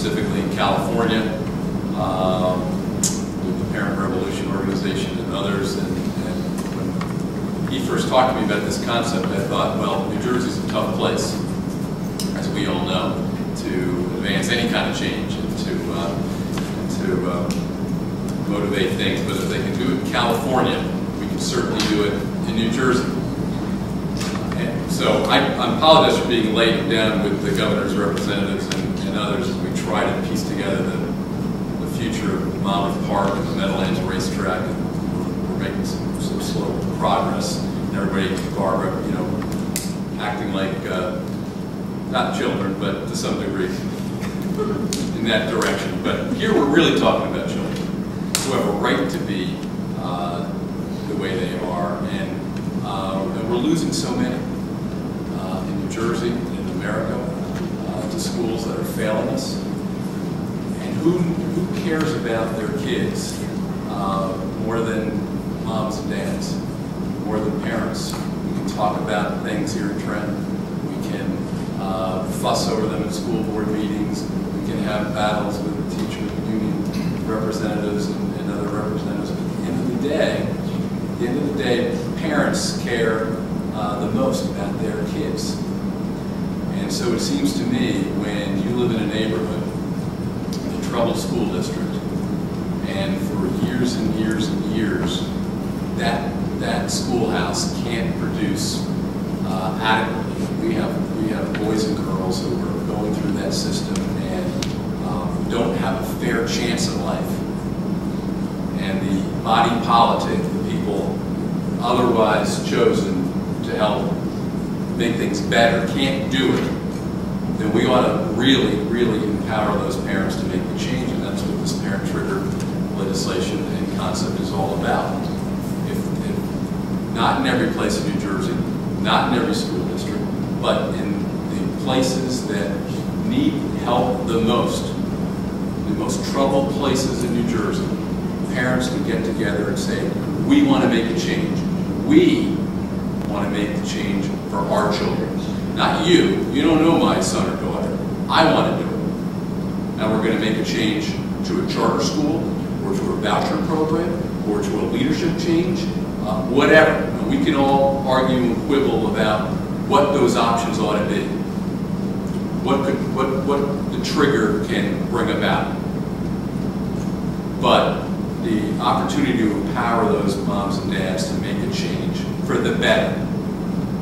specifically in California, with the Parent Revolution organization and others. And when he first talked to me about this concept, I thought, well, New Jersey's a tough place, as we all know, to advance any kind of change and to motivate things. But if they can do it in California, we can certainly do it in New Jersey. And so I apologize for being late. I'm down with the governor's representatives and others as we try to piece together the future of Monmouth Park and the Meadowlands racetrack. And we're making some slow progress. And everybody, Barbara, you know, acting like not children, but to some degree in that direction. But here we're really talking about children who have a right to be the way they are, and we're losing so many in New Jersey, in America, to schools that are failing us. And who cares about their kids more than moms and dads, more than parents? We can talk about things here in Trenton. We can fuss over them in school board meetings. We can have battles with the teacher union representatives and other representatives. But at the end of the day, parents care the most about their kids. And so it seems to me, when you live in a neighborhood, a troubled school district, and for years and years and years, that schoolhouse can't produce adequately. We have boys and girls who are going through that system and don't have a fair chance in life. And the body politic, the people otherwise chosen to help make things better, can't do it, then we ought to really, really empower those parents to make the change. And that's what this parent trigger legislation and concept is all about. If not in every place in New Jersey, not in every school district, but in the places that need help the most troubled places in New Jersey, parents can get together and say, we want to make a change. We want to make the change for our children. Not you. You don't know my son or daughter. I want to do it. And we're going to make a change to a charter school, or to a voucher program, or to a leadership change, whatever. And we can all argue and quibble about what those options ought to be. What the trigger can bring about. But the opportunity to empower those moms and dads to make a change for the better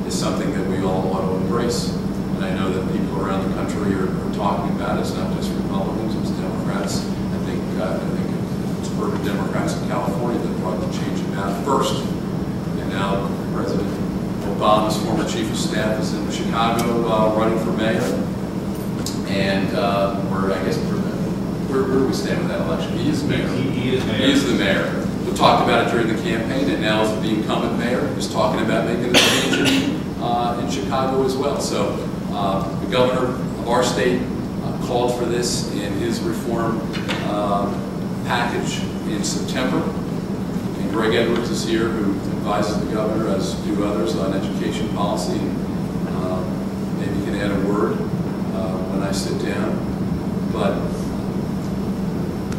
is something that we all ought to embrace. And I know that people around the country are talking about it. It's not just Republicans, it's Democrats. I think it's urban Democrats in California that brought the change about first. And now President Obama's former chief of staff is in Chicago running for mayor. And where do we stand with that election? He is mayor. He is mayor. He is the mayor. We talked about it during the campaign, and now as the incumbent mayor is talking about making a change in Chicago as well. So the governor of our state called for this in his reform package in September. And Greg Edwards is here, who advises the governor, as do others, on education policy. Maybe he can add a word when I sit down. But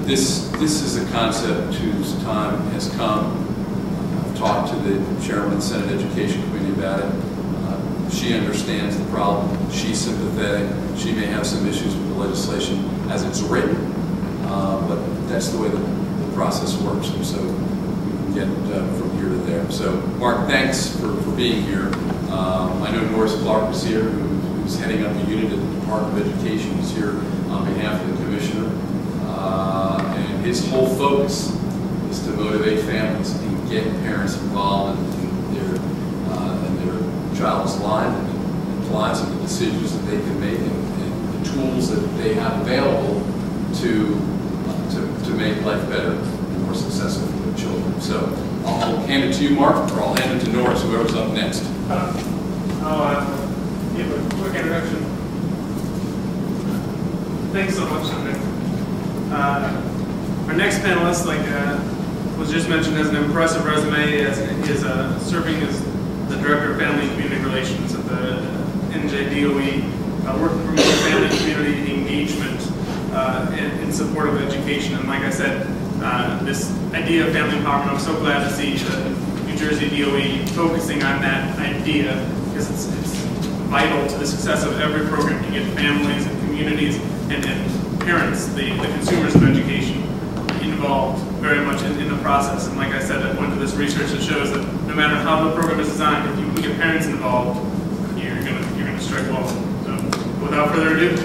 this is a concept whose time has come. I've talked to the chairman of the Senate Education Committee about it. She understands the problem. She's sympathetic. She may have some issues with the legislation as it's written, but that's the way the process works. And so we can get from here to there. So, Mark, thanks for being here. I know Norris Clark is here, who's heading up a unit at the Department of Education. He's here on behalf of the commissioner. And his whole focus is to motivate families and get parents involved in their child's life and lives and the decisions that they can make and the tools that they have available to make life better and more successful for their children. So I'll hand it to you, Mark, or I'll hand it to Norris, whoever's up next. I'll give a quick introduction. Thanks so much, Nick. Our next panelist, like was just mentioned, has an impressive resume. He is serving as the Director of Family and Community Relations at the NJDOE, working to promote family and community engagement education. And like I said, this idea of family empowerment, I'm so glad to see New Jersey DOE focusing on that idea, because it's vital to the success of every program to get families and communities and parents, the consumers of education, involved very much in the process. And like I said, I went to this research that shows that no matter how the program is designed, if you can get parents involved, you're gonna strike well. So without further ado.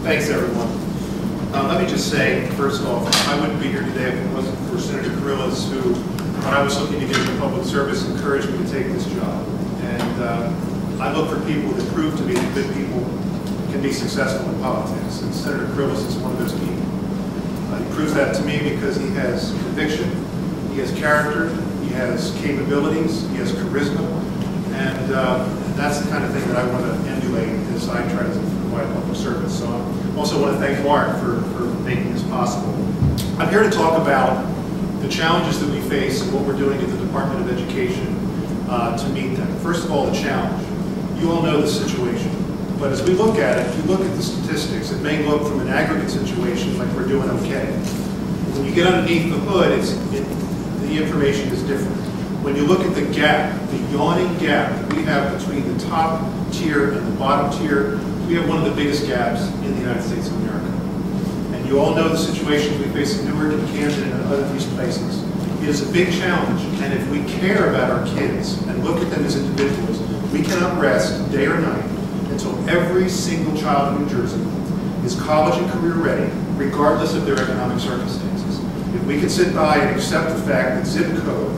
Thanks, everyone. Let me just say, first off, I wouldn't be here today if it wasn't for Senator Carrillas, who, when I was looking to get into public service, encouraged me to take this job. And I look for people that prove to me that good people can be successful in politics. And Senator Carrillas is one of those people. He proves that to me because he has conviction, he has character, he has capabilities, he has charisma, and that's the kind of thing that I want to emulate as I try to provide public service. So I also want to thank Mark for making this possible. I'm here to talk about the challenges that we face and what we're doing at the Department of Education to meet them. First of all, the challenge. You all know the situation. But as we look at it, if you look at the statistics, it may look from an aggregate situation like we're doing okay. When you get underneath the hood, the information is different. When you look at the gap, the yawning gap that we have between the top tier and the bottom tier, we have one of the biggest gaps in the United States of America. And you all know the situations we face in Newark and Camden and other these places. It is a big challenge, and if we care about our kids and look at them as individuals, we cannot rest day or night until every single child in New Jersey is college and career ready, regardless of their economic circumstances. If we can sit by and accept the fact that zip code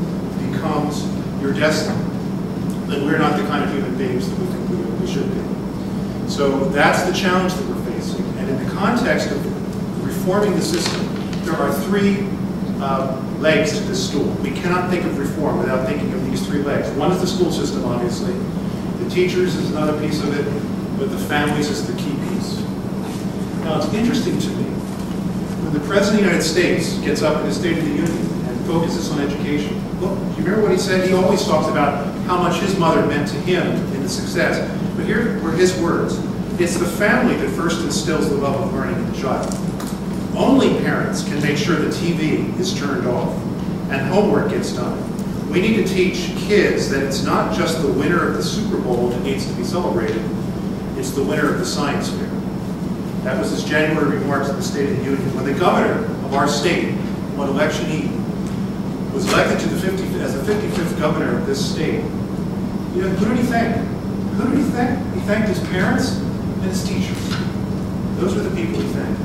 becomes your destiny, then we're not the kind of human beings that we think we should be. So that's the challenge that we're facing. And in the context of reforming the system, there are three legs to this stool. We cannot think of reform without thinking of these three legs. One is the school system, obviously. The teachers is another piece of it, but the families is the key piece. Now, it's interesting to me, when the President of the United States gets up in the State of the Union and focuses on education, look, do you remember what he said? He always talks about how much his mother meant to him in the success. But here were his words. It's the family that first instills the love of learning in the child. Only parents can make sure the TV is turned off and homework gets done. We need to teach kids that it's not just the winner of the Super Bowl that needs to be celebrated, it's the winner of the science fair. That was his January remarks in the State of the Union. When the governor of our state, on election eve, was elected to as the 55th governor of this state, you know, who did he thank? Who did he thank? He thanked his parents and his teachers. Those were the people he thanked.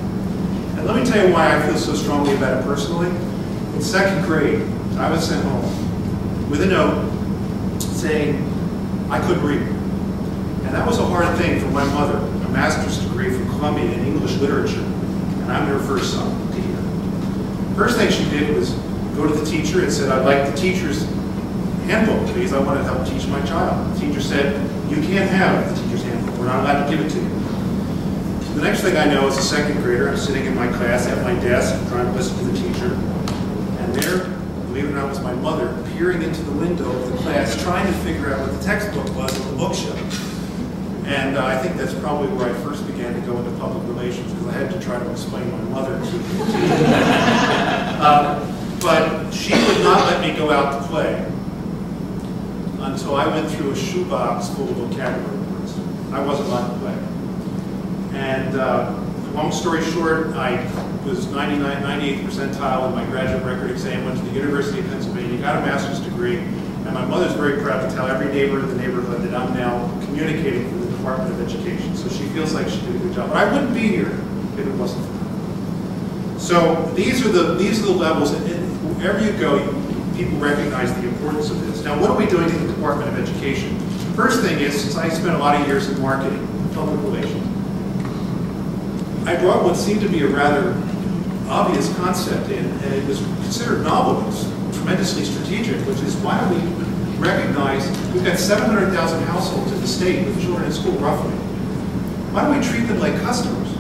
And let me tell you why I feel so strongly about it personally. In second grade, I was sent home with a note saying I couldn't read. And that was a hard thing for my mother, a master's degree from Columbia in English literature, and I'm her first son to hear. First thing she did was go to the teacher and said, I'd like the teacher's handbook, please. I want to help teach my child. The teacher said, you can't have the teacher's handbook. We're not allowed to give it to you. So the next thing I know, as a second grader, I'm sitting in my class at my desk trying to listen to the teacher, and there, believe it or not, was my mother peering into the window of the class trying to figure out what the textbook was on the bookshelf. And I think that's probably where I first began to go into public relations, because I had to try to explain my mother to the but she would not let me go out to play until I went through a shoebox full of vocabulary words. I wasn't allowed to play. And long story short, I was 98th percentile in my graduate record exam, went to the University of Pennsylvania, got a master's degree, and my mother's very proud to tell every neighbor in the neighborhood that I'm now communicating for the Department of Education. So she feels like she did a good job. But I wouldn't be here if it wasn't for her. So these are the levels, and wherever you go, people recognize the importance of this. Now, what are we doing in the Department of Education? First thing is, since I spent a lot of years in marketing, public relations, I brought what seemed to be a rather obvious concept in, and it was considered novel. It was tremendously strategic, which is why don't we recognize we've got 700,000 households in the state with children in school, roughly. Why don't we treat them like customers?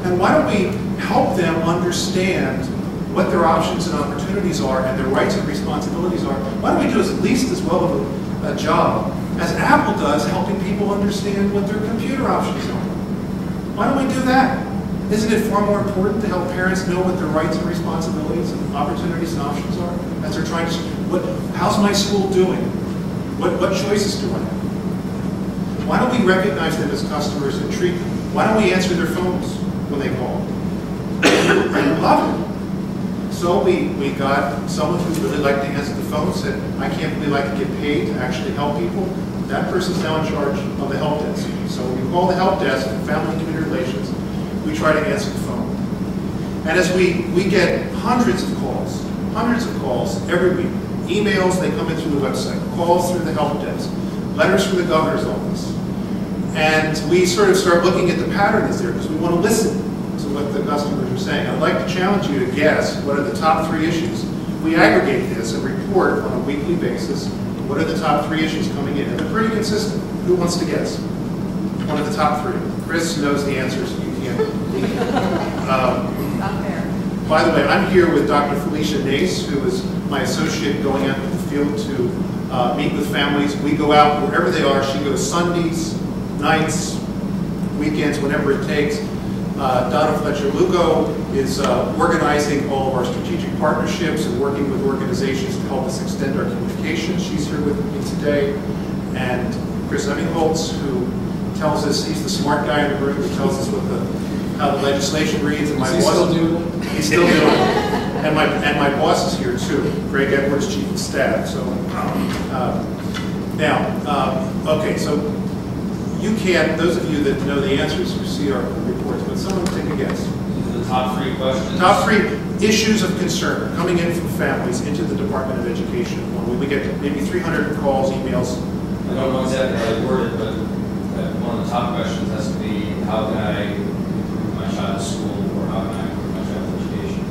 And why don't we help them understand what their options and opportunities are and their rights and responsibilities are? Why don't we do at least as well of a job as Apple does helping people understand what their computer options are? Why don't we do that? Isn't it far more important to help parents know what their rights and responsibilities and opportunities and options are as they're trying to, how's my school doing? What choices do I have? Why don't we recognize them as customers and treat them? Why don't we answer their phones when they call? I love it. So we got someone who really liked to answer the phone, said, I can't believe I can get paid to actually help people. That person's now in charge of the help desk. So when we call the help desk in family and community relations, we try to answer the phone. And as we get hundreds of calls every week. Emails, they come in through the website, calls through the help desk, letters from the governor's office. And we sort of start looking at the pattern that's there because we want to listen to what the customers are saying. I'd like to challenge you to guess what are the top 3 issues. We aggregate this and report on a weekly basis what are the top 3 issues coming in. And they're pretty consistent. Who wants to guess? One of the top 3. Chris knows the answers. You can't. Not fair. By the way, I'm here with Dr. Felicia Nace, who is my associate going out in the field to meet with families. We go out wherever they are. She goes Sundays, nights, weekends, whenever it takes. Donna Fletcher-Lugo is organizing all of our strategic partnerships and working with organizations to help us extend our communication. She's here with me today. And Chris Emmingholtz, who tells us, he's the smart guy in the room, who tells us how the legislation reads. And my Is he still doing it? He's still doing it. And my boss is here too, Greg Edwards, Chief of Staff. So okay, so you can't, those of you that know the answers who see our reports, but someone take a guess. The top 3 questions. Top 3 issues of concern coming in from families into the Department of Education. When we get maybe 300 calls, emails. I don't know exactly how you word it, but one of the top questions has to be, how can I improve my child's school, or how can I improve my child's education?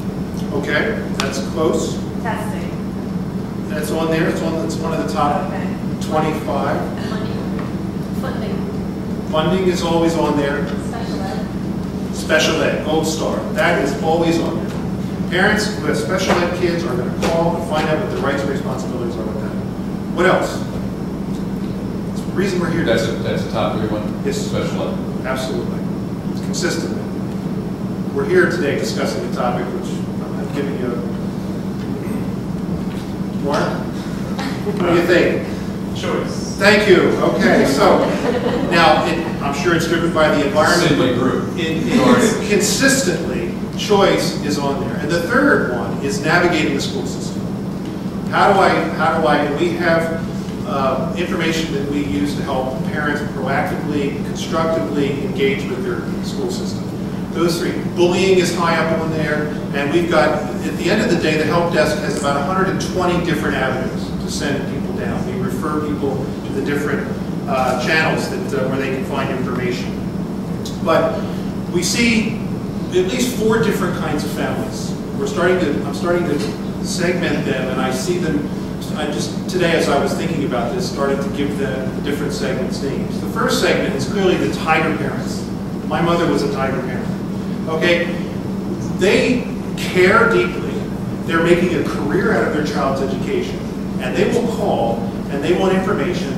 Okay, that's close. Testing. That's on there. It's one of the top 25. Funding. Funding is always on there. Special ed. Special ed, gold star. That is always on there. Parents who have special ed kids are going to call and find out what the rights and responsibilities are with that. What else? It's the reason we're here. That's a top 3 one? Yes. Special ed. Absolutely. Consistently. We're here today discussing a topic which I'm giving you Mark? What do you think? Choice. Thank you. Okay, so now I'm sure it's driven by the environment. Simply group. Consistently, choice is on there. And the third one is navigating the school system. How do I, we have information that we use to help parents proactively, constructively engage with their school system. Those 3. Bullying is high up on there, and we've got, at the end of the day, the help desk has about 120 different avenues to send people down. We refer people to the different channels that where they can find information. But we see at least 4 different kinds of families. I'm starting to segment them, and I see them. I just today, as I was thinking about this, started to give them the different segments names. The first segment is clearly the tiger parents. My mother was a tiger parent. Okay, they care deeply. They're making a career out of their child's education, and they will call and they want information,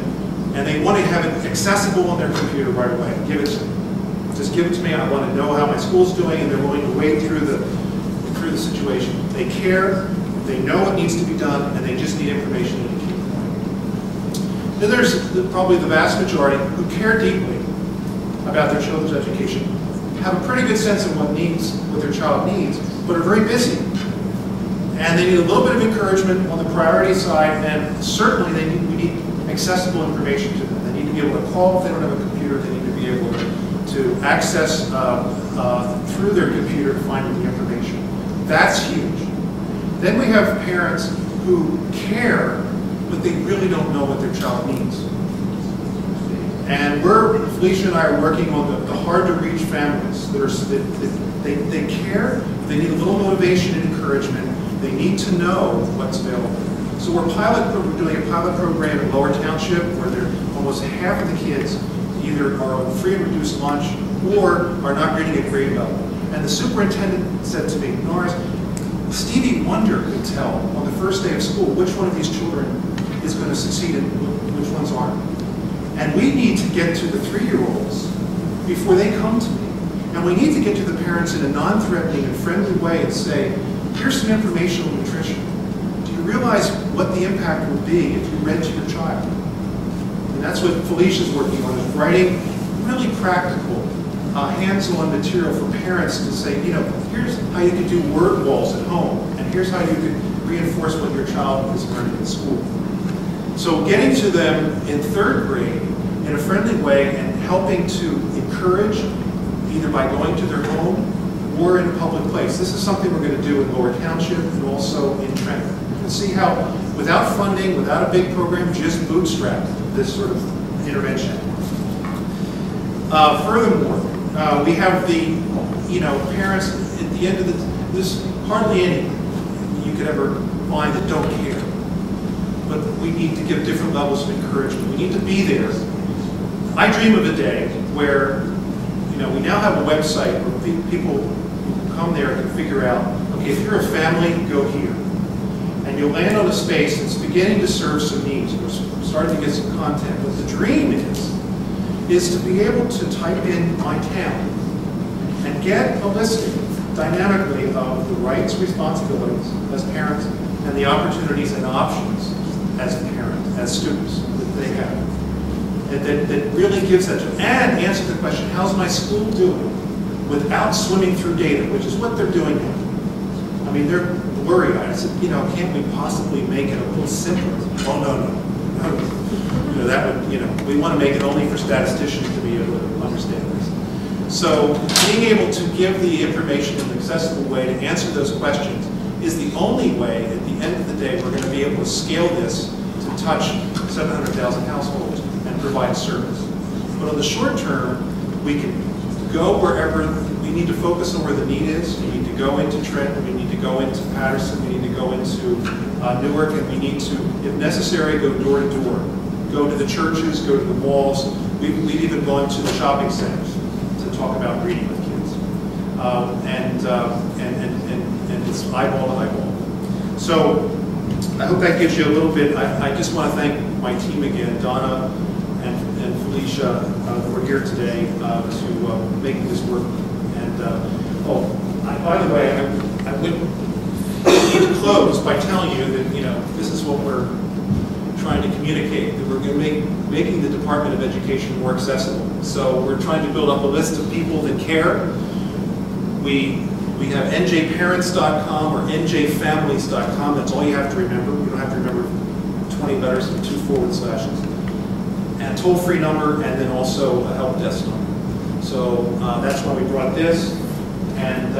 and they want to have it accessible on their computer right away. Give it to me. Just give it to me. I want to know how my school's doing, and they're willing to wade through the situation. They care. They know what needs to be done, and they just need information at a key point. Then there's probably the vast majority who care deeply about their children's education, have a pretty good sense of what their child needs, but are very busy. And they need a little bit of encouragement on the priority side, and certainly we need accessible information to them. They need to be able to call if they don't have a computer. They need to be able to access through their computer to find the information. That's huge. Then we have parents who care, but they really don't know what their child needs. And Felicia and I are working on the hard-to-reach families. They care, they need a little motivation and encouragement. They need to know what's available. So we're doing a pilot program in Lower Township where almost half of the kids either are on free and reduced lunch or are not reading at grade level. And the superintendent said to me, Norris, Stevie Wonder could tell on the first day of school which one of these children is going to succeed and which ones aren't. And we need to get to the 3-year-olds before they come to me And we need to get to the parents in a non-threatening and friendly way and say, here's some information on nutrition. Do you realize what the impact would be if you read to your child? And that's what Felicia's working on, is writing really practical, hands-on material for parents to say, you know, here's how you could do word walls at home, and here's how you could reinforce what your child is learning in school. So getting to them in 3rd grade in a friendly way and helping to encourage, either by going to their home or in a public place. This is something we're going to do in Lower Township and also in Trenton. You can see how, without funding, without a big program, just bootstrap this sort of intervention. Furthermore, we have the, you know, parents at the end of there's hardly any you could ever find that don't care. But we need to give different levels of encouragement. We need to be there. I dream of a day where, you know, we now have a website where people who come there can figure out, okay, if you're a family, go here. And you'll land on a space that's beginning to serve some needs. We're starting to get some content. But the dream is to be able to type in my town and get a listing dynamically of the rights, responsibilities as parents, and the opportunities and options as a parent, as students that they have. And that really gives that to them. And answer the question, how's my school doing? Without swimming through data, which is what they're doing now. I mean, they're blurry-eyed. I said, you know, can't we possibly make it a little simpler? Oh, no. You know, that would, you know, we want to make it only for statisticians to be able to understand this. So being able to give the information in an accessible way to answer those questions is the only way, at the end of the day, we're going to be able to scale this to touch 700,000 households and provide service. But on the short term, we can go wherever, we need to focus on where the need is. We need to go into Trenton, we need to go into Patterson, we need to go into Newark, and we need to, if necessary, go door to door. Go to the churches, go to the malls. We've even gone to the shopping centers to talk about reading with kids. And it's eyeball to eyeball. So I hope that gives you a little bit. I just want to thank my team again, Donna and Felicia, who are here today to making this work. And by the way, I would need to close by telling you that, you know, this is what we're trying to communicate, that we're going to making the Department of Education more accessible. So we're trying to build up a list of people that care. We have njparents.com or njfamilies.com. That's all you have to remember. You don't have to remember 20 letters and 2 forward slashes. And a toll-free number, and then also a help desk number. So that's why we brought this. And I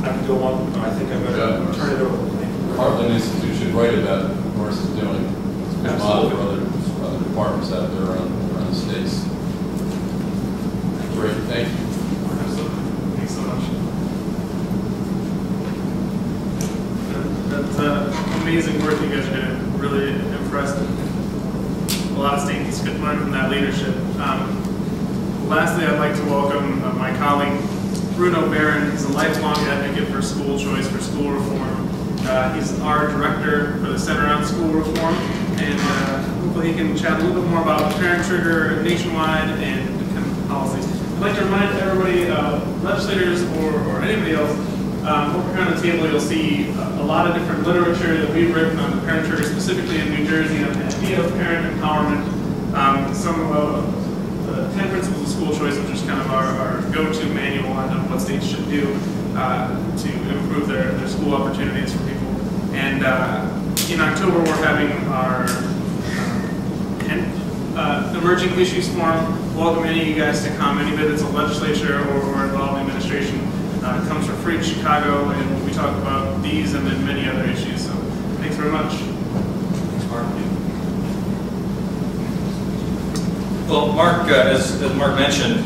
can go on. I think I'm going to turn it over. Heartland Institute should write about what Morris is doing. It's a good model for other departments out there around the states. Great, thank you. Thanks so much. That's amazing work you guys are doing. Really impressed. A lot of students could learn from that leadership. Lastly, I'd like to welcome my colleague, Bruno Baron. He's a lifelong advocate for school choice, for school reform. He's our director for the Center on School Reform, and hopefully he can chat a little bit more about Parent Trigger nationwide and kind of policies. I'd like to remind everybody, legislators or anybody else, over here on the table you'll see a lot of different literature that we've written on the Parent Trigger, specifically in New Jersey, on the idea of parent empowerment, some of the 10 principles of school choice, which is kind of our go-to manual on what states should do to improve their school opportunities for people. And in October, we're having our 10th Emerging Issues Forum. Welcome any of you guys to come. Anybody that's a legislature or involved in administration comes for free to Chicago, and we talk about these and then many other issues. So thanks very much. Thanks, Mark. Well, Mark, as Mark mentioned,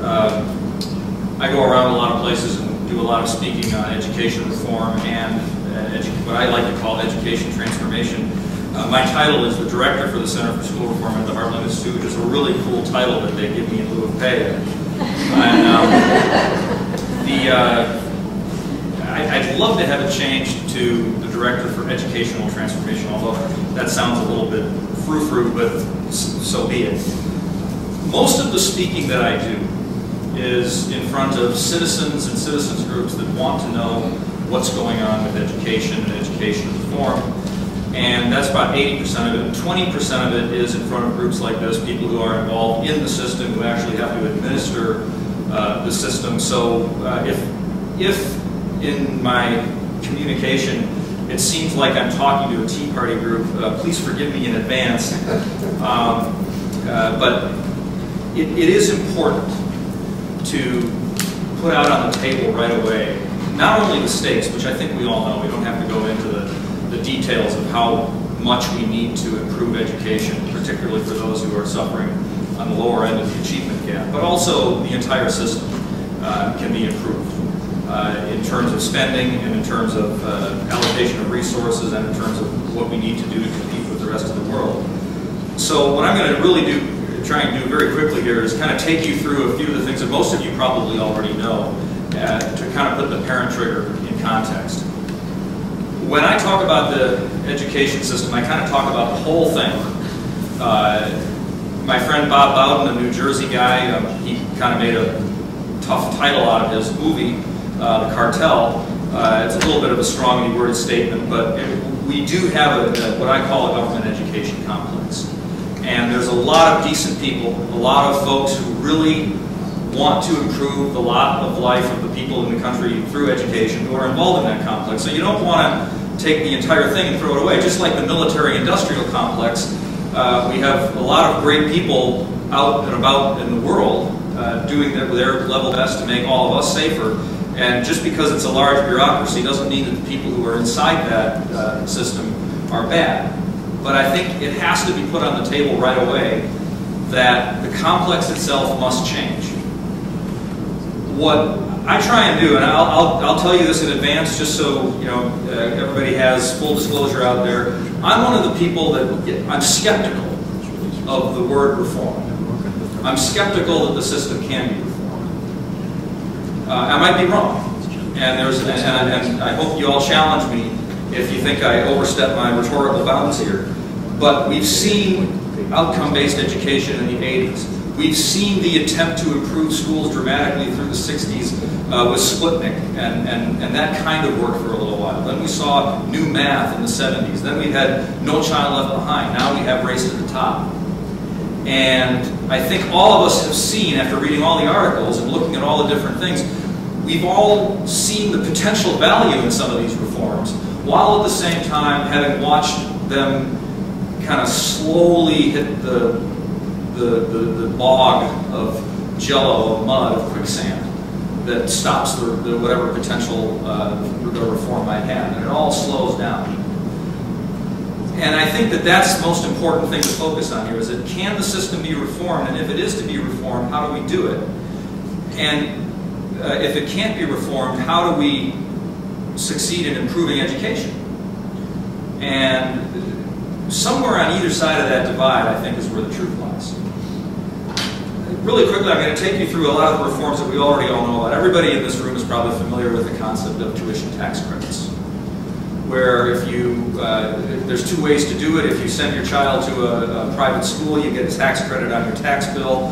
I go around a lot of places and do a lot of speaking on education reform and what I like to call education transformation. My title is the Director for the Center for School Reform at the Heartland Institute, which is a really cool title that they give me in lieu of pay. I'd love to have it changed to the Director for Educational Transformation, although that sounds a little bit frou-frou, but so be it. Most of the speaking that I do is in front of citizens and citizens groups that want to know what's going on with education and education reform. And that's about 80% of it. 20% of it is in front of groups like this, people who are involved in the system, who actually have to administer the system. So if in my communication it seems like I'm talking to a Tea Party group, please forgive me in advance. But it is important to put out on the table right away, not only the stakes, which I think we all know, we don't have to go into the details of how much we need to improve education, particularly for those who are suffering on the lower end of the achievement gap, but also the entire system can be improved in terms of spending and in terms of allocation of resources and in terms of what we need to do to compete with the rest of the world. So what I'm going to really try and do very quickly here is kind of take you through a few of the things that most of you probably already know to kind of put the parent trigger in context. When I talk about the education system, I kind of talk about the whole thing. My friend Bob Bowden, a New Jersey guy, he kind of made a tough title out of his movie, The Cartel. It's a little bit of a strongly worded statement, but we do have what I call a government education complex. And there's a lot of decent people, a lot of folks who really want to improve the lot of life of the people in the country through education who are involved in that complex. So you don't want to take the entire thing and throw it away. Just like the military-industrial complex, we have a lot of great people out and about in the world doing their level best to make all of us safer. And just because it's a large bureaucracy doesn't mean that the people who are inside that system are bad. But I think it has to be put on the table right away that the complex itself must change. What I try and do, and I'll tell you this in advance just so everybody has full disclosure out there, I'm one of the people that I'm skeptical of the word reform. I'm skeptical that the system can be reformed. I might be wrong, and I hope you all challenge me if you think I overstep my rhetorical bounds here. But we've seen outcome-based education in the 80s. We've seen the attempt to improve schools dramatically through the 60s with Sputnik, and that kind of worked for a little while. Then we saw new math in the 70s. Then we had No Child Left Behind. Now we have Race to the Top. And I think all of us have seen, after reading all the articles and looking at all the different things, we've all seen the potential value in some of these reforms, while at the same time having watched them kind of slowly hit the bog of jello, of mud, of quicksand that stops the whatever potential the reform might have, and it all slows down. And I think that that's the most important thing to focus on here, is that can the system be reformed, and if it is to be reformed, how do we do it? And if it can't be reformed, how do we succeed in improving education? And somewhere on either side of that divide, I think, is where the truth lies. Really quickly, I'm going to take you through a lot of the reforms that we already all know about. Everybody in this room is probably familiar with the concept of tuition tax credits, where if you, there's two ways to do it. If you send your child to a private school, you get a tax credit on your tax bill.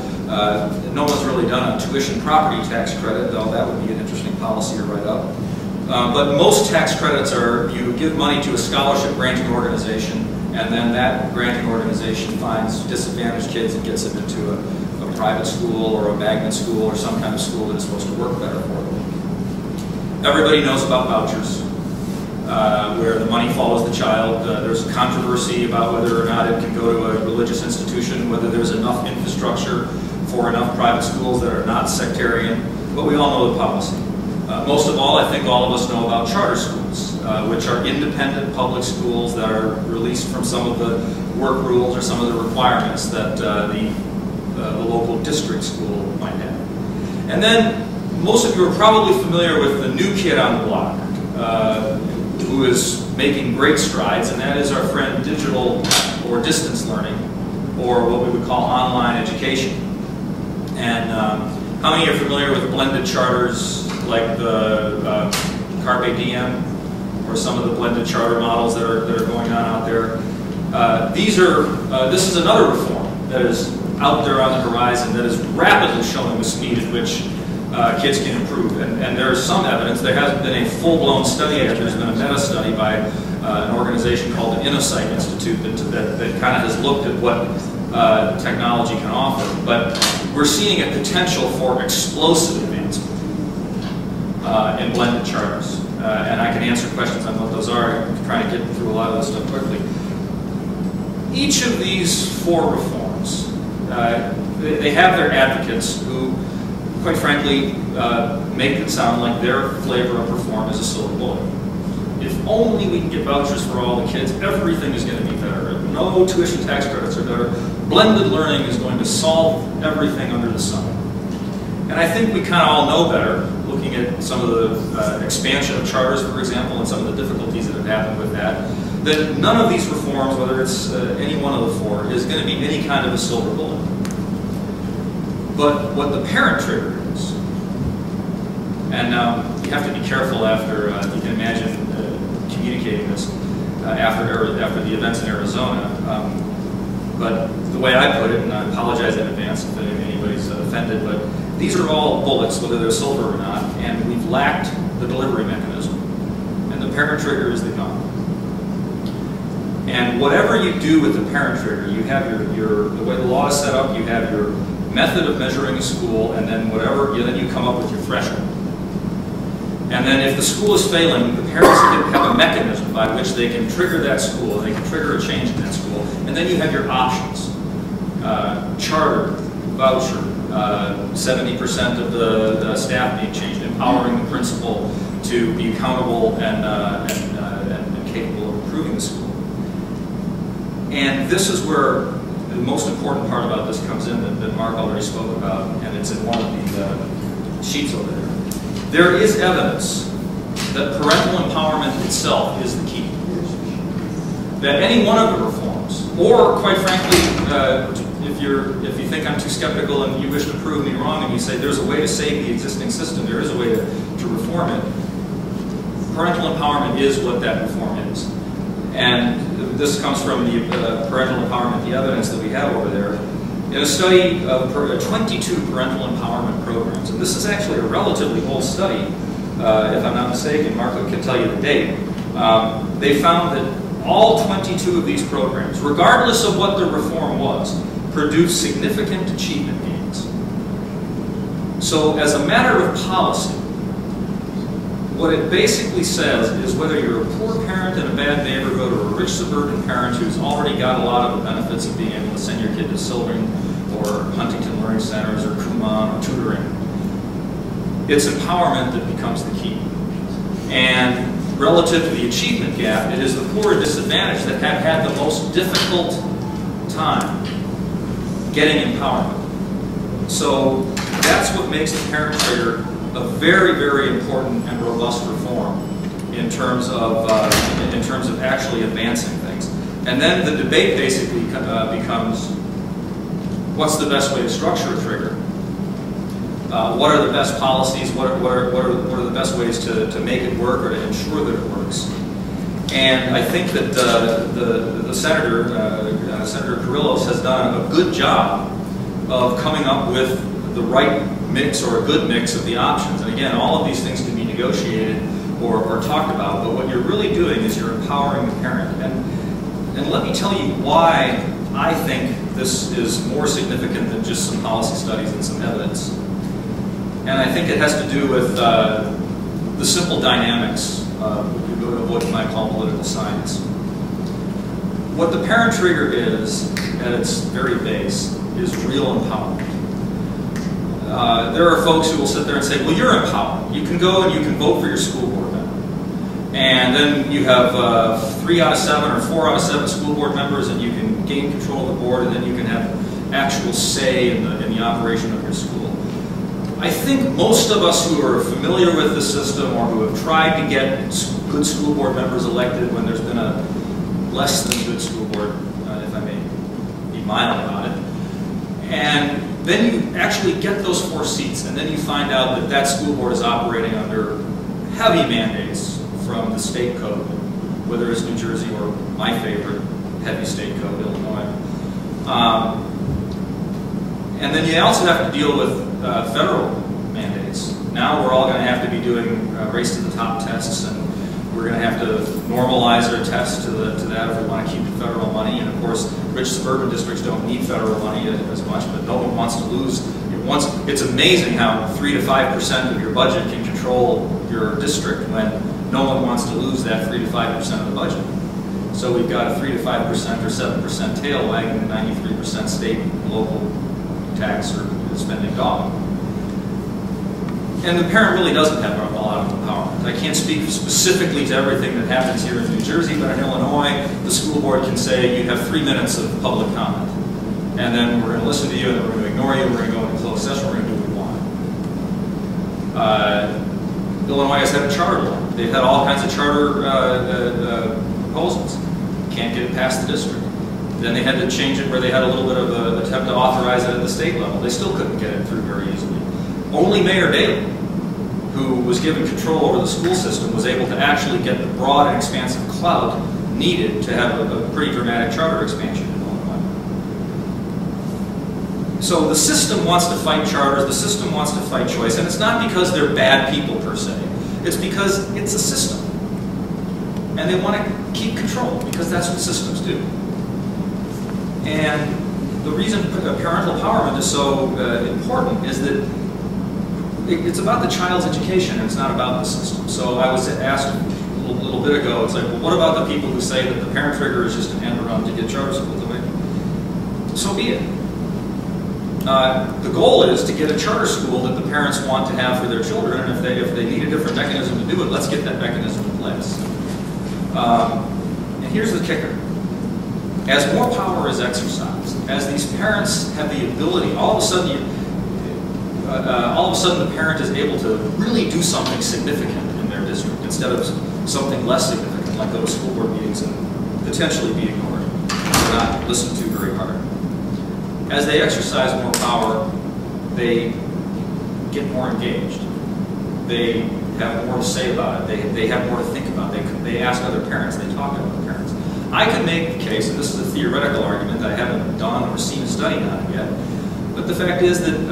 No one's really done a tuition property tax credit, though that would be an interesting policy to write up. But most tax credits are, you give money to a scholarship granting organization, and then that granting organization finds disadvantaged kids and gets them into a private school or a magnet school or some kind of school that is supposed to work better for them. Everybody knows about vouchers, where the money follows the child. There's controversy about whether or not it can go to a religious institution, whether there's enough infrastructure for enough private schools that are not sectarian, but we all know the policy. Most of all, I think all of us know about charter schools, which are independent public schools that are released from some of the work rules or some of the requirements that the local district school might have. And then most of you are probably familiar with the new kid on the block, who is making great strides, and that is our friend digital or distance learning, or what we would call online education. And how many are familiar with blended charters like the Carpe Diem, or some of the blended charter models that are going on out there? This is another reform that is out there on the horizon that is rapidly showing the speed at which kids can improve. And there's some evidence. There hasn't been a full-blown study yet. There's been a meta-study by an organization called the Innosight Institute that kind of has looked at what technology can offer. But we're seeing a potential for explosive advancement in blended charters. And I can answer questions on what those are. I'm trying to get through a lot of this stuff quickly. Each of these 4 reforms, they have their advocates who, quite frankly, make it sound like their flavor of reform is a silver bullet. If only we can get vouchers for all the kids, everything is going to be better. No tuition tax credits are better. Blended learning is going to solve everything under the sun. And I think we kind of all know better, looking at some of the expansion of charters, for example, and some of the difficulties that have happened with that none of these reforms, whether it's any one of the 4, is going to be any kind of a silver bullet. But what the parent trigger is, and you have to be careful after, you can imagine communicating this after the events in Arizona, but the way I put it, and I apologize in advance if anybody's offended, but these are all bullets, whether they're silver or not, and we've lacked the delivery mechanism. And the parent trigger is the gun. And whatever you do with the parent trigger, you have the way the law is set up, you have your method of measuring a school, and then then you come up with your threshold. And then if the school is failing, the parents have a mechanism by which they can trigger that school, they can trigger a change in that school, and then you have your options. Charter, voucher, 70% of the staff being changed, empowering the principal to be accountable and capable of improving the school. And this is where the most important part about this comes in that Mark already spoke about, and it's in one of the sheets over there. There is evidence that parental empowerment itself is the key. That any one of the reforms, or quite frankly, if you think I'm too skeptical and you wish to prove me wrong and you say there's a way to save the existing system, there is a way to reform it, parental empowerment is what that reform is. And this comes from the parental empowerment, the evidence that we have over there. In a study of 22 parental empowerment programs, and this is actually a relatively old study, if I'm not mistaken, Mark can tell you the date, they found that all 22 of these programs, regardless of what the reform was, produced significant achievement gains. So as a matter of policy, what it basically says is whether you're a poor parent in a bad neighborhood or a rich suburban parent who's already got a lot of the benefits of being able to send your kid to Sylvan or Huntington Learning Centers or Kumon or tutoring, it's empowerment that becomes the key. And relative to the achievement gap, it is the poor and disadvantaged that have had the most difficult time getting empowerment. So that's what makes the parent trigger a very, very important and robust reform in terms of actually advancing things. And then the debate basically becomes, what's the best way to structure a trigger? What are the best policies? What are the best ways to make it work or to ensure that it works? And I think that the Senator, Senator Carrillos, has done a good job of coming up with the right mix or a good mix of the options. And again, all of these things can be negotiated or talked about, but what you're really doing is you're empowering the parent. And let me tell you why I think this is more significant than just some policy studies and some evidence. And I think it has to do with the simple dynamics of what you might call political science. What the parent trigger is, at its very base, is real empowerment. There are folks who will sit there and say, well, you're empowered. You can go and you can vote for your school board member. And then you have 3 out of 7 or 4 out of 7 school board members, and you can gain control of the board, and then you can have actual say in the operation of your school. I think most of us who are familiar with the system or who have tried to get good school board members elected when there's been a less than good school board, if I may be mild about it, and then you actually get those 4 seats, and then you find out that that school board is operating under heavy mandates from the state code, whether it's New Jersey or my favorite heavy state code, Illinois. And then you also have to deal with federal mandates. Now we're all going to have to be doing race to the top tests, and we're going to have to normalize our tests to that if we want to keep the federal money. And of course, rich suburban districts don't need federal money as much, but no one wants to lose. It's amazing how 3 to 5% of your budget can control your district when no one wants to lose that 3 to 5% of the budget. So we've got a 3 to 5% or 7% tail wagging the 93% state and local tax or spending dog. And the parent really doesn't have a lot of empowerment. I can't speak specifically to everything that happens here in New Jersey, but in Illinois, the school board can say you have 3 minutes of public comment. And then we're going to listen to you, and then we're going to ignore you, we're going to go into closed session, we're going to do what we want. Illinois has had a charter law. They've had all kinds of charter proposals. Can't get it past the district. Then they had to change it where they had a little bit of an attempt to authorize it at the state level. They still couldn't get it through very easily. Only Mayor Daley, who was given control over the school system, was able to actually get the broad and expansive clout needed to have a pretty dramatic charter expansion in Illinois. So the system wants to fight charters, the system wants to fight choice, and it's not because they're bad people per se. It's because it's a system. And they want to keep control, because that's what systems do. And the reason parental empowerment is so important is that it's about the child's education, and it's not about the system. So I was asked a little bit ago, it's like, well, what about the people who say that the parent trigger is just an end run to get charter schools away? So be it. The goal is to get a charter school that the parents want to have for their children, and if they need a different mechanism to do it, let's get that mechanism in place. And here's the kicker. As more power is exercised, as these parents have the ability, all of a sudden the parent is able to really do something significant in their district instead of something less significant, like go to school board meetings and potentially be ignored or not listened to very hard. As they exercise more power, they get more engaged. They have more to say about it. They have more to think about. They ask other parents. They talk to other parents. I could make the case, and this is a theoretical argument that I haven't done or seen a study on it yet, but the fact is that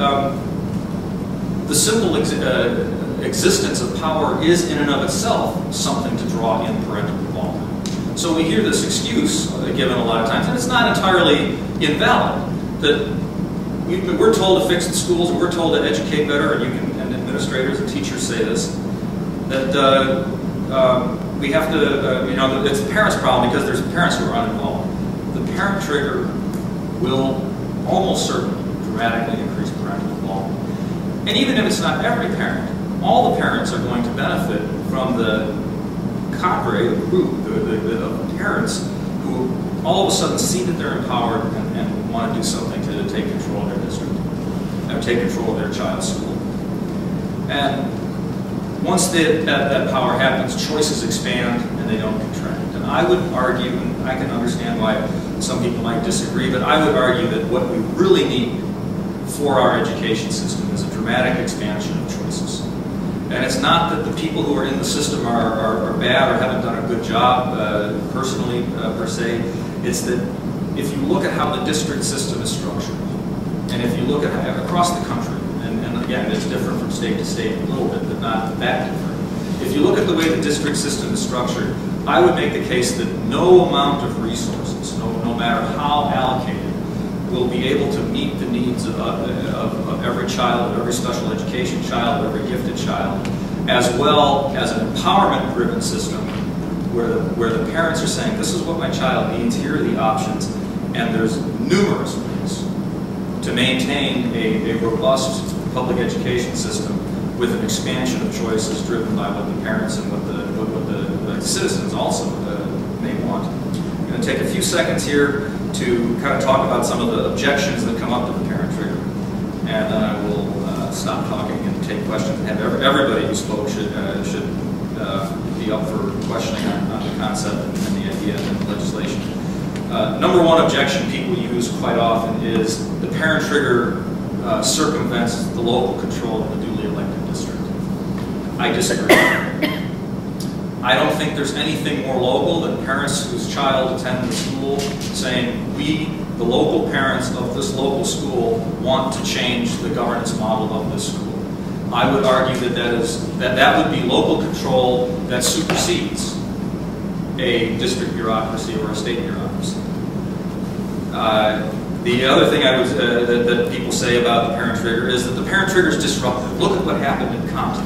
the simple existence of power is in and of itself something to draw in parental involvement. So we hear this excuse given a lot of times, and it's not entirely invalid, that we're told to fix the schools, and we're told to educate better, and administrators and teachers say this, that we have to, it's the parents' problem because there's parents who are uninvolved. The parent trigger will almost certainly dramatically increase parental involvement. And even if it's not every parent, all the parents are going to benefit from the cadre, the group, the parents who all of a sudden see that they're empowered and want to do something to take control of their district, and take control of their child's school. And once that power happens, choices expand and they don't contract. And I would argue, and I can understand why some people might disagree, but I would argue that what we really need for our education system is a dramatic expansion of choices. And it's not that the people who are in the system are bad or haven't done a good job personally, per se. It's that if you look at how the district system is structured, and if you look at across the country, and again, it's different from state to state a little bit, but not that different. If you look at the way the district system is structured, I would make the case that no amount of resources, no matter how allocated, will be able to meet the needs of every child, of every special education child, of every gifted child, as well as an empowerment-driven system where the parents are saying, this is what my child needs, here are the options, and there's numerous ways to maintain a robust public education system with an expansion of choices driven by what the parents and what the citizens also may want. I'm going to take a few seconds here to kind of talk about some of the objections that come up to the parent trigger, and then I will stop talking and take questions. And have everybody who spoke should be up for questioning on the concept and the idea and the legislation. Number one objection people use quite often is the parent trigger circumvents the local control of the duly elected district. I disagree. I don't think there's anything more local than parents whose child attend the school saying, we the local parents of this local school want to change the governance model of this school. I would argue that would be local control that supersedes a district bureaucracy or a state bureaucracy. The other thing I would, that people say about the parent trigger is that the parent trigger is disruptive. Look at what happened in Compton.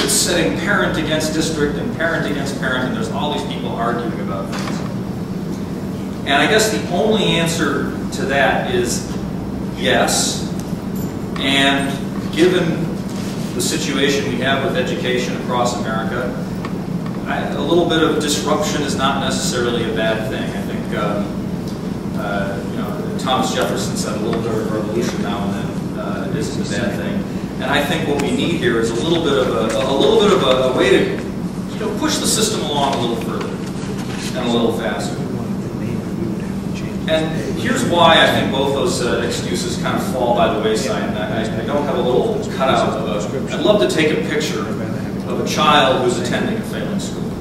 It's setting parent against district and parent against parent, and there's all these people arguing about things. And I guess the only answer to that is yes. And given the situation we have with education across America, a little bit of disruption is not necessarily a bad thing. I think you know, Thomas Jefferson said a little bit of revolution now and then isn't a bad thing. And I think what we need here is a little bit of a way to, you know, push the system along a little further and a little faster. And here's why I think both those excuses kind of fall by the wayside. And I don't have a little cutout of a. I'd love to take a picture of a child who's attending a failing school,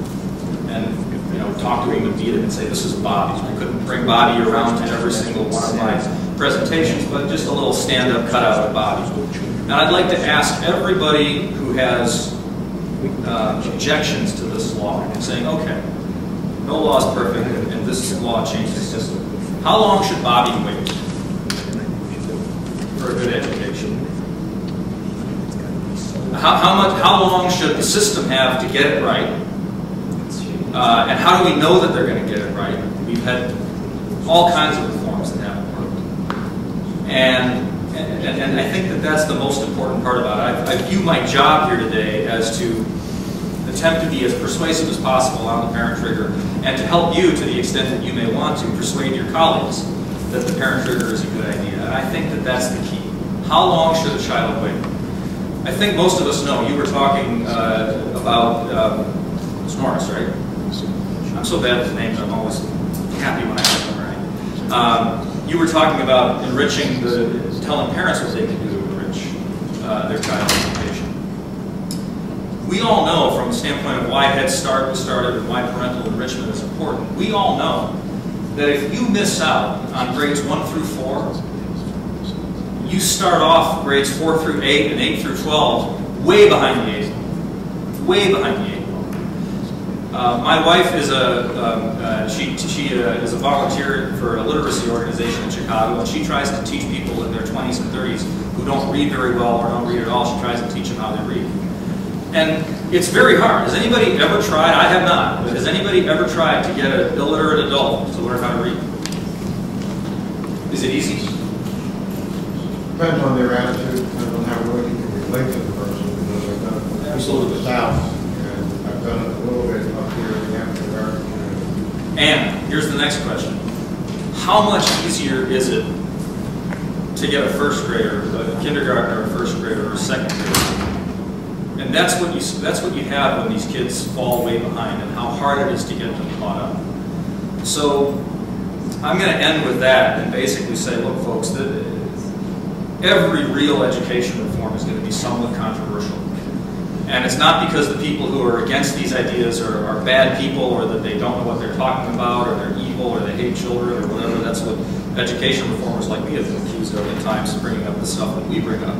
and you know, talk to him and meet him and say, "This is Bobby." I couldn't bring Bobby around to every single one of my presentations, but just a little stand-up cutout of Bobby. And I'd like to ask everybody who has objections to this law, saying, "Okay, no law is perfect, and this law changed the system. How long should Bobby wait for a good education? How long should the system have to get it right? And how do we know that they're going to get it right? We've had all kinds of reforms that haven't worked. And I think that that's the most important part about it. I view my job here today as to attempt to be as persuasive as possible on the parent trigger, and to help you, to the extent that you may want to, persuade your colleagues that the parent trigger is a good idea. And I think that that's the key. How long should a child wait? I think most of us know. You were talking about it's Norris, right? I'm so bad with names, I'm always happy when I get them right. You were talking about enriching telling parents what they can do to enrich their child's education. We all know, from the standpoint of why Head Start was started and why parental enrichment is important, we all know that if you miss out on grades 1 through 4, you start off grades 4 through 8 and 8 through 12 way behind the 8 ball. Way behind the 8 ball. My wife is she is a volunteer for a literacy organization in Chicago, and she tries to teach people in their 20s and 30s who don't read very well or don't read at all. She tries to teach them how they read. And it's very hard. Has anybody ever tried? I have not. But has anybody ever tried to get an illiterate adult to learn how to read? Is it easy? Depends on their attitude, depends on how well you can relate to the person. Because I've done it Absolutely. in the South, and I've done it a little bit up here in the African American community. And here's the next question. How much easier is it to get a first grader, a kindergartner, a first grader, or a second grader? And that's what you have when these kids fall way behind, and how hard it is to get them caught up. So I'm going to end with that and basically say, look, folks, every real education reform is going to be somewhat controversial. And it's not because the people who are against these ideas are bad people, or that they don't know what they're talking about, or they're evil, or they hate children, or whatever. That's what education reformers like me have been accused of at times, bringing up the stuff that we bring up.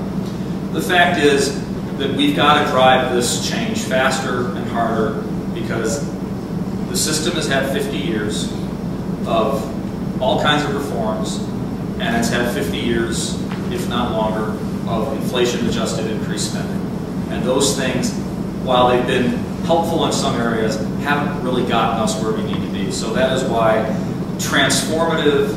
The fact is that we've got to drive this change faster and harder, because the system has had 50 years of all kinds of reforms, and it's had 50 years, if not longer, of inflation-adjusted increased spending. And those things, while they've been helpful in some areas, haven't really gotten us where we need to be. So that is why transformative,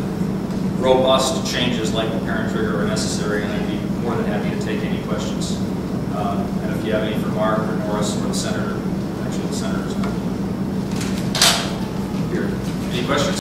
robust changes like the parent trigger are necessary, and I'd be more than happy to take any questions. And if you have any for Mark or Norris or the Senator, actually the Senator's not here. Any questions?